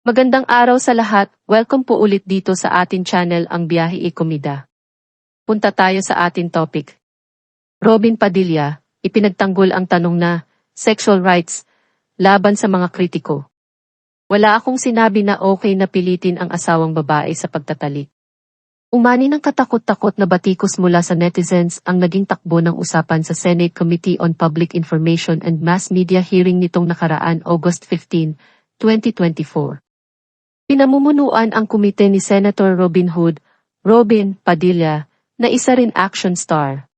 Magandang araw sa lahat, welcome po ulit dito sa atin channel ang Biyahe e Komida. Punta tayo sa atin topic. Robin Padilla, ipinagtanggol ang tanong na, sexual rights, laban sa mga kritiko. Wala akong sinabi na okay na pilitin ang asawang babae sa pagtatalik. Umani ng katakot-takot na batikos mula sa netizens ang naging takbo ng usapan sa Senate Committee on Public Information and Mass Media hearing nitong nakaraan August 15, 2024. Pinamumunuan ang komite ni Senator Robin Padilla, na isa rin action star.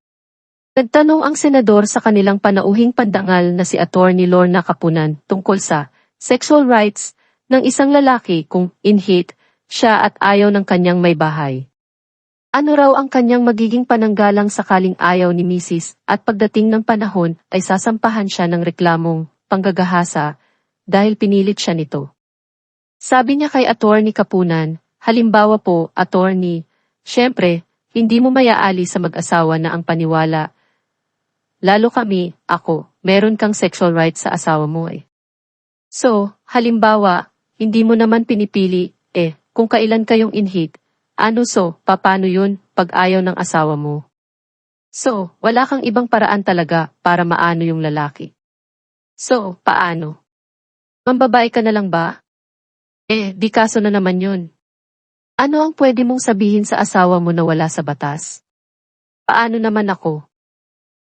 Nagtanong ang senador sa kanilang panauhing pandangal na si Attorney Lorna Capunan tungkol sa sexual rights ng isang lalaki kung in-hit siya at ayaw ng kanyang may bahay. Ano raw ang kanyang magiging pananggalang sakaling ayaw ni Mrs. at pagdating ng panahon ay sasampahan siya ng reklamong panggagahasa dahil pinilit siya nito. Sabi niya kay Attorney Capunan, halimbawa po, Attorney, syempre, hindi mo mayaali sa mag-asawa na ang paniwala. Lalo kami, ako, meron kang sexual rights sa asawa mo eh. So, halimbawa, hindi mo naman pinipili, kung kailan kayong in-hit, paano yun pag ayaw ng asawa mo? So, wala kang ibang paraan talaga para maano yung lalaki. So, paano? Mambabae ka na lang ba? Di kaso na naman yun. Ano ang pwede mong sabihin sa asawa mo na wala sa batas? Paano naman ako?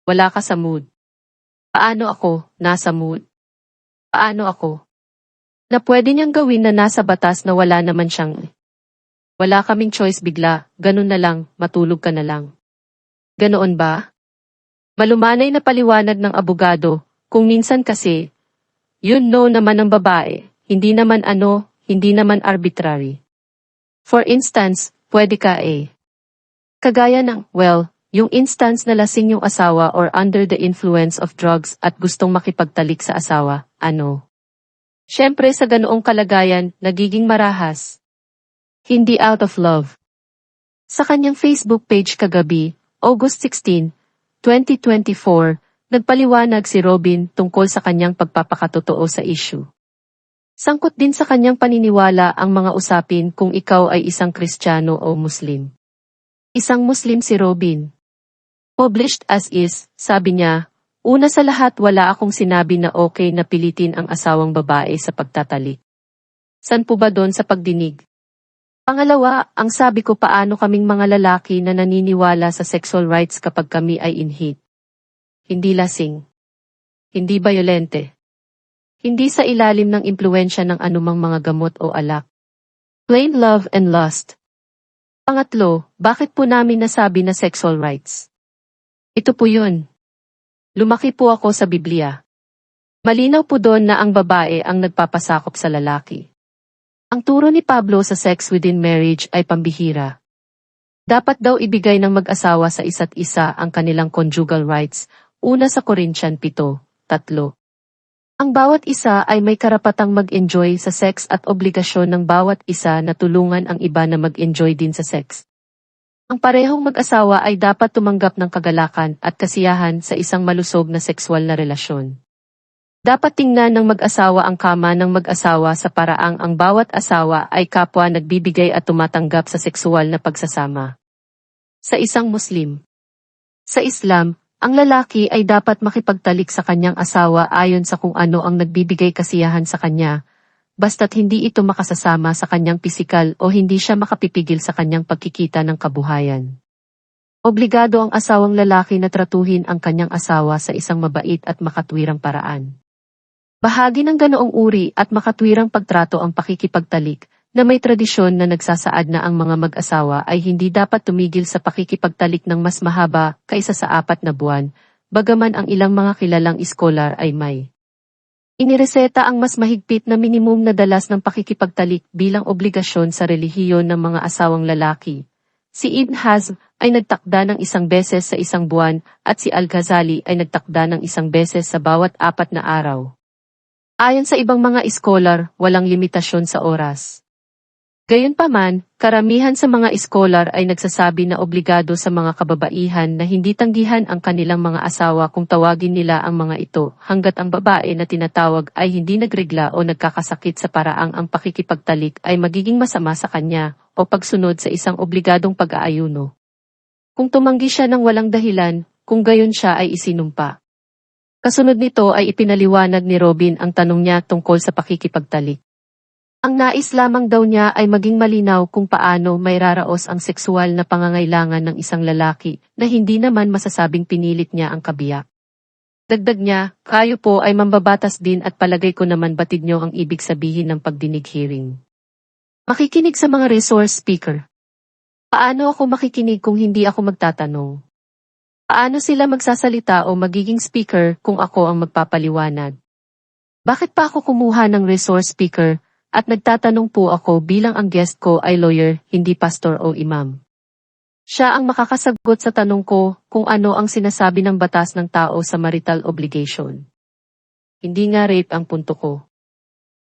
Wala ka sa mood. Paano ako, nasa mood? Paano ako? Na pwede niyang gawin na nasa batas na wala naman siyang. Wala kaming choice bigla, ganun na lang, matulog ka na lang. Ganoon ba? Malumanay na paliwanag ng abogado, kung minsan kasi, yun no naman ng babae, hindi naman arbitrary. For instance, pwede ka kagaya ng, yung instance na lasing yung asawa or under the influence of drugs at gustong makipagtalik sa asawa, Siyempre sa ganoong kalagayan, nagiging marahas. Hindi out of love. Sa kanyang Facebook page kagabi, August 16, 2024, nagpaliwanag si Robin tungkol sa kanyang pagpapakatotoo sa issue. Sangkot din sa kanyang paniniwala ang mga usapin kung ikaw ay isang Kristiyano o Muslim. Isang Muslim si Robin. Published as is, sabi niya, una sa lahat wala akong sinabi na okay na pilitin ang asawang babae sa pagtatalik. San po ba doon sa pagdinig? Pangalawa, ang sabi ko paano kaming mga lalaki na naniniwala sa sexual rights kapag kami ay in-hit. Hindi lasing. Hindi bayolente. Hindi sa ilalim ng impluwensya ng anumang mga gamot o alak. Plain love and lust. Pangatlo, bakit po namin nasabi na sexual rights? Ito po yun. Lumaki po ako sa Biblia. Malinaw po doon na ang babae ang nagpapasakop sa lalaki. Ang turo ni Pablo sa sex within marriage ay pambihira. Dapat daw ibigay ng mag-asawa sa isa't isa ang kanilang conjugal rights, una sa Corinthian 7:3. Ang bawat isa ay may karapatang mag-enjoy sa sex at obligasyon ng bawat isa na tulungan ang iba na mag-enjoy din sa sex. Ang parehong mag-asawa ay dapat tumanggap ng kagalakan at kasiyahan sa isang malusog na sexual na relasyon. Dapat tingnan ng mag-asawa ang kama ng mag-asawa sa paraang ang bawat asawa ay kapwa nagbibigay at tumatanggap sa sexual na pagsasama. Sa isang Muslim. Sa Islam, ang lalaki ay dapat makipagtalik sa kanyang asawa ayon sa kung ano ang nagbibigay kasiyahan sa kanya, basta't hindi ito makasasama sa kanyang pisikal o hindi siya makapipigil sa kanyang pagkikita ng kabuhayan. Obligado ang asawang lalaki na tratuhin ang kanyang asawa sa isang mabait at makatwirang paraan. Bahagi ng ganoong uri at makatwirang pagtrato ang pakikipagtalik, na may tradisyon na nagsasaad na ang mga mag-asawa ay hindi dapat tumigil sa pakikipagtalik ng mas mahaba kaysa sa 4 na buwan, bagaman ang ilang mga kilalang iskolar ay may inireseta ang mas mahigpit na minimum na dalas ng pakikipagtalik bilang obligasyon sa relihiyon ng mga asawang lalaki. Si Ibn Hazm ay nagtakda ng 1 beses sa 1 buwan at si Al-Ghazali ay nagtakda ng 1 beses sa bawat 4 na araw. Ayon sa ibang mga iskolar, walang limitasyon sa oras. Gayunpaman, karamihan sa mga iskolar ay nagsasabi na obligado sa mga kababaihan na hindi tanggihan ang kanilang mga asawa kung tawagin nila ang mga ito hanggat ang babae na tinatawag ay hindi nagregla o nagkakasakit sa paraang ang pakikipagtalik ay magiging masama sa kanya o pagsunod sa isang obligadong pag-aayuno. Kung tumanggi siya ng walang dahilan, kung gayon siya ay isinumpa. Kasunod nito ay ipinaliwanag ni Robin ang tanong niya tungkol sa pakikipagtalik. Ang nais lamang daw niya ay maging malinaw kung paano may raraos ang sexual na pangangailangan ng isang lalaki na hindi naman masasabing pinilit niya ang kabiyak. Dagdag niya, kayo po ay mambabatas din at palagay ko naman batid niyo ang ibig sabihin ng pagdinig hearing. Makikinig sa mga resource speaker. Paano ako makikinig kung hindi ako magtatanong? Paano sila magsasalita o magiging speaker kung ako ang magpapaliwanag? Bakit pa ako kumuha ng resource speaker? At nagtatanong po ako bilang ang guest ko ay lawyer, hindi pastor o imam. Siya ang makakasagot sa tanong ko kung ano ang sinasabi ng batas ng tao sa marital obligation. Hindi nga rape ang punto ko.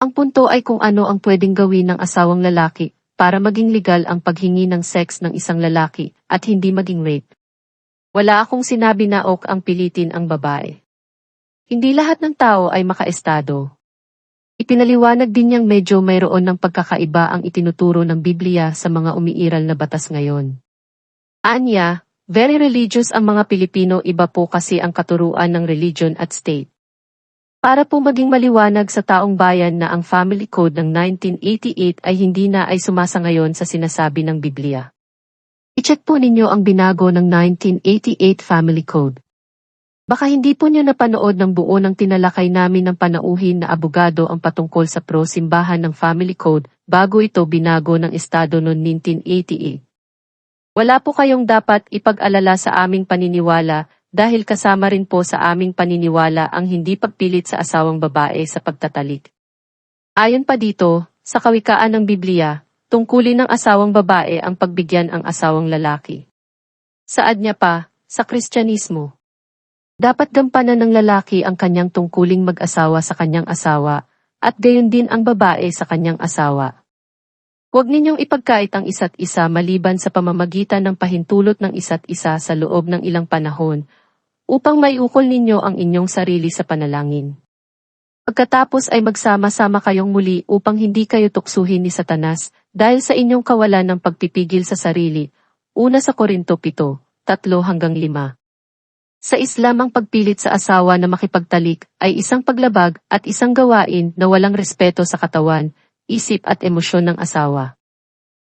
Ang punto ay kung ano ang pwedeng gawin ng asawang lalaki para maging legal ang paghingi ng sex ng isang lalaki at hindi maging rape. Wala akong sinabi na ok ang pilitin ang babae. Hindi lahat ng tao ay makaestado. Ipinaliwanag din niyang medyo mayroon ng pagkakaiba ang itinuturo ng Biblia sa mga umiiral na batas ngayon. Anya, very religious ang mga Pilipino, iba po kasi ang katuruan ng religion at state. Para po maging maliwanag sa taong bayan na ang Family Code ng 1988 ay hindi na ay sumasangayon sa sinasabi ng Biblia. I-check po ninyo ang binago ng 1988 Family Code. Baka hindi po niyo napanood ng buo ng tinalakay namin ng panauhin na abogado ang patungkol sa pro-simbahan ng Family Code bago ito binago ng Estado noong 1988. Wala po kayong dapat ipag-alala sa aming paniniwala dahil kasama rin po sa aming paniniwala ang hindi pagpilit sa asawang babae sa pagtatalik. Ayon pa dito, sa kawikaan ng Biblia, tungkulin ng asawang babae ang pagbigyan ang asawang lalaki. Saad niya pa, sa Kristyanismo, dapat gampanan ng lalaki ang kanyang tungkuling mag-asawa sa kanyang asawa, at gayon din ang babae sa kanyang asawa. Huwag ninyong ipagkait ang isa't isa maliban sa pamamagitan ng pahintulot ng isa't isa sa loob ng ilang panahon, upang maiukol ninyo ang inyong sarili sa panalangin. Pagkatapos ay magsama-sama kayong muli upang hindi kayo tuksuhin ni Satanas, dahil sa inyong kawalan ng pagpipigil sa sarili. Una sa Korinto 7:3-5. Sa Islam ang pagpilit sa asawa na makipagtalik ay isang paglabag at isang gawain na walang respeto sa katawan, isip at emosyon ng asawa.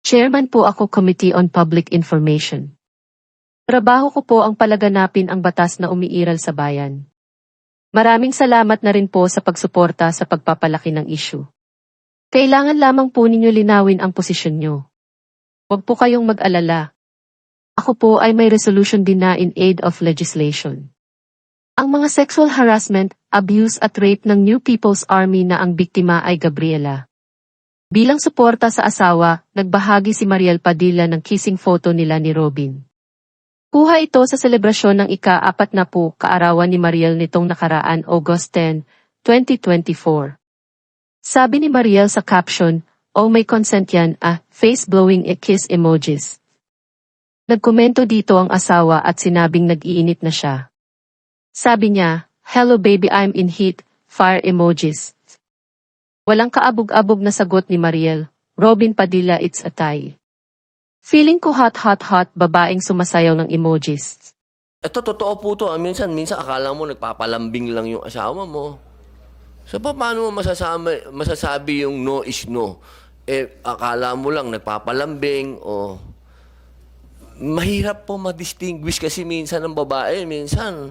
Chairman po ako Committee on Public Information. Trabaho ko po ang palaganapin ang batas na umiiral sa bayan. Maraming salamat na rin po sa pagsuporta sa pagpapalaki ng issue. Kailangan lamang po ninyo linawin ang posisyon nyo. Huwag po kayong mag-alala. Ako po ay may resolution din na in aid of legislation. Ang mga sexual harassment, abuse at rape ng New People's Army na ang biktima ay Gabriela. Bilang suporta sa asawa, nagbahagi si Mariel Padilla ng kissing photo nila ni Robin. Kuha ito sa selebrasyon ng ika-40 kaarawan ni Mariel nitong nakaraan August 10, 2024. Sabi ni Mariel sa caption, "Oh may consent yan face-blowing kiss emojis." Nagkomento dito ang asawa at sinabing nag-iinit na siya. Sabi niya, "Hello baby, I'm in heat, fire emojis." Walang kaabog-abog na sagot ni Mariel, Robin Padilla, "It's a tie." Feeling ko hot, babaeng sumasayaw ng emojis. Ito, totoo po to. Minsan akala mo nagpapalambing lang yung asawa mo. So, paano mo masasabi yung no is no? Akala mo lang nagpapalambing o... Mahirap po ma-distinguish kasi minsan ng babae. Minsan,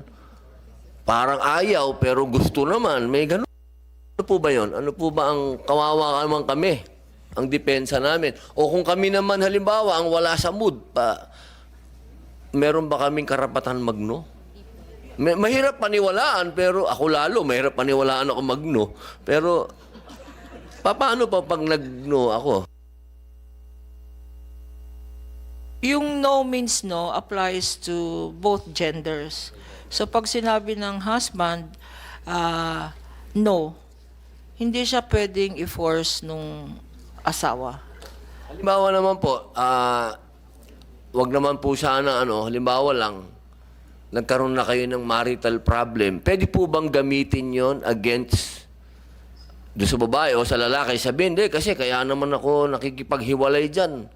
parang ayaw pero gusto naman. May ganun. Ano po ba yun? Ano po ba ang kawawa naman kami? Ang depensa namin. O kung kami naman halimbawa ang wala sa mood, meron ba kaming karapatan magno? Mahirap paniwalaan, pero ako lalo, mahirap paniwalaan ako magno. Pero, paano pa pag nagno ako? Yung no means no applies to both genders. So pag sinabi ng husband, no, hindi siya pwedeng i-force nung asawa. Halimbawa naman po, wag naman po sana, halimbawa lang, nagkaroon na kayo ng marital problem, pwede po bang gamitin yon against doon sa babae o sa lalaki? Sabihin, hindi, kasi kaya naman ako nakikipaghiwalay dyan.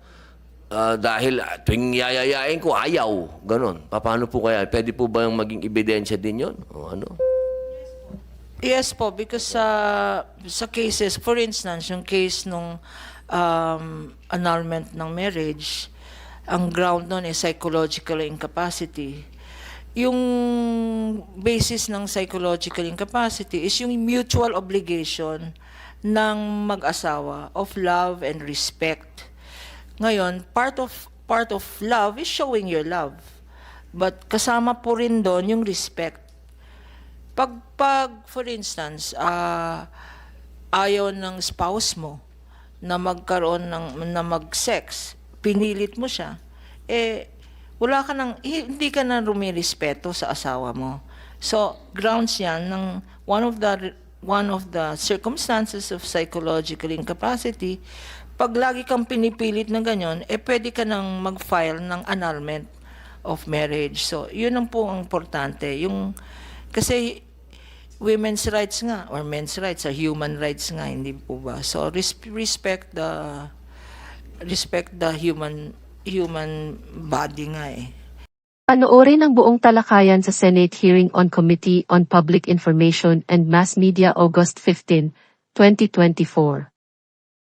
Dahil tuwing yayayain ko, ayaw. Ganon. Paano po kaya? Pwede po ba yung maging ebidensya din yon? O ano? Yes po, because sa cases, for instance, yung case nung annulment ng marriage, ang ground nun is psychological incapacity. Yung basis ng psychological incapacity is yung mutual obligation ng mag-asawa of love and respect. Ngayon, part of love is showing your love. But kasama po rin doon yung respect. Pag for instance, ayaw ng spouse mo na magkaroon na mag-sex, pinilit mo siya, wala ka hindi ka na rumirespeto sa asawa mo. So, grounds yan ng one of the circumstances of psychological incapacity. Pag lagi kang pinipilit na ganyan, pwede ka nang mag-file ng annulment of marriage. So, yun ang po ang importante. Kasi women's rights nga, or men's rights, or human rights nga, hindi po ba? So, respect the human body nga eh. Panoorin ang buong talakayan sa Senate hearing on Committee on Public Information and Mass Media August 15, 2024.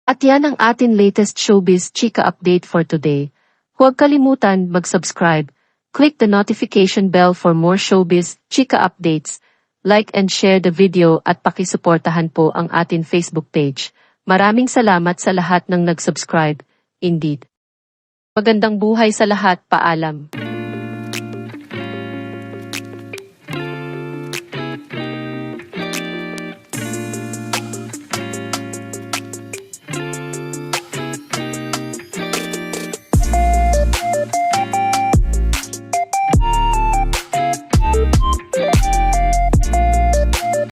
At yan ang atin latest showbiz chika update for today. Huwag kalimutan mag-subscribe, click the notification bell for more showbiz chika updates, like and share the video at pakisuportahan po ang atin Facebook page. Maraming salamat sa lahat ng nag-subscribe. Indeed. Magandang buhay sa lahat, paalam.